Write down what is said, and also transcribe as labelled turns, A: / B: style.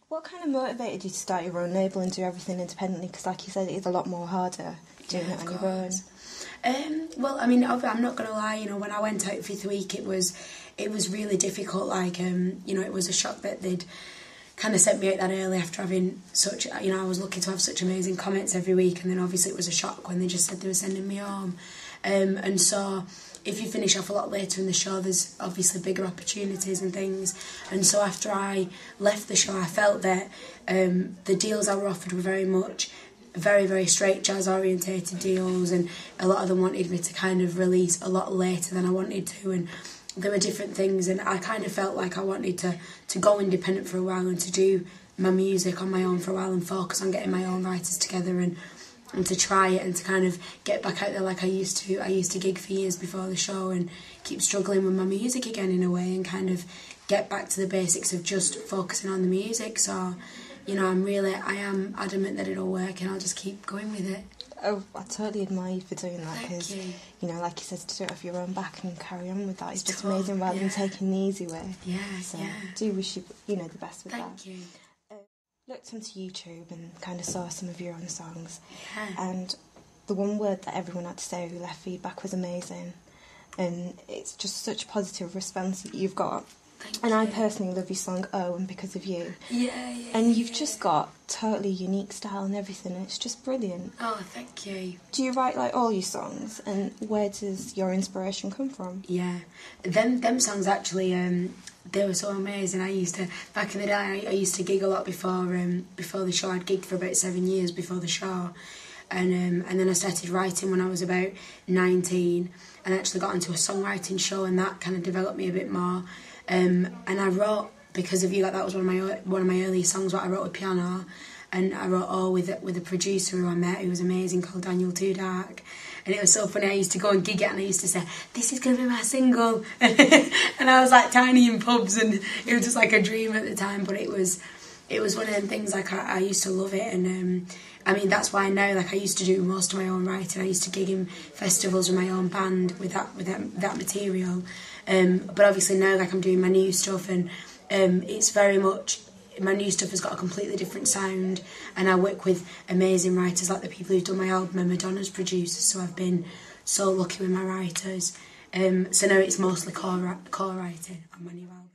A: What kind of motivated you to start your own label and do everything independently? Because like you said, it is a lot more harder doing it on your own.
B: Well, I mean, I'm not going to lie, you know, when I went out for the week, it was really difficult. Like, you know, it was a shock that they'd kind of sent me out that early after having such, you know, I was lucky to have such amazing comments every week, and then obviously it was a shock when they just said they were sending me home. And so if you finish off a lot later in the show, there's obviously bigger opportunities and things. And so after I left the show, I felt that the deals I were offered were very, very straight jazz orientated deals, and a lot of them wanted me to kind of release a lot later than I wanted to, and there were different things, and I kind of felt like I wanted to go independent for a while and to do my music on my own for a while and focus on getting my own writers together and to try it and to kind of get back out there like I used to. I used to gig for years before the show and keep struggling with my music again in a way, and kind of get back to the basics of just focusing on the music. So, you know, I am adamant that it'll work, and I'll just keep going with it.
A: Oh, I totally admire you for doing that, because, you know, like you said, to do it off your own back and carry on with that is just amazing, rather than taking the easy way.
B: Yeah,
A: so do wish you know, the best with that.
B: Thank you.
A: Looked onto YouTube and kind of saw some of your own songs,
B: Yeah.
A: and the one word that everyone had to say who left feedback was amazing, and it's just such a positive response that you've got.
B: Thank you.
A: I personally love your song "Oh" and "Because of You."
B: Yeah.
A: And you've just got totally unique style and everything, and it's just brilliant.
B: Oh, thank you.
A: Do you write like all your songs, and where does your inspiration come from?
B: Yeah, them songs actually, they were so amazing. I used to, back in the day, I used to gig a lot before the show. I'd gigged for about 7 years before the show, and then I started writing when I was about 19, and actually got into a songwriting show, and that kind of developed me a bit more. And I wrote "Because of You," like that was one of my earliest songs. What I wrote with piano, and I wrote "Oh" with a producer who I met, who was amazing, called Daniel Too Dark. And it was so funny. I used to go and gig it, and I used to say, "This is going to be my single," and I was like tiny in pubs, and it was just like a dream at the time. But it was one of them things. Like I used to love it, and I mean that's why now, like, I used to do most of my own writing. I used to gig in festivals with my own band with that material. But obviously now, like, I'm doing my new stuff, and it's very much, my new stuff has got a completely different sound, and I work with amazing writers like the people who've done my album, and Madonna's producers, so I've been so lucky with my writers. So now it's mostly core writing on my new album.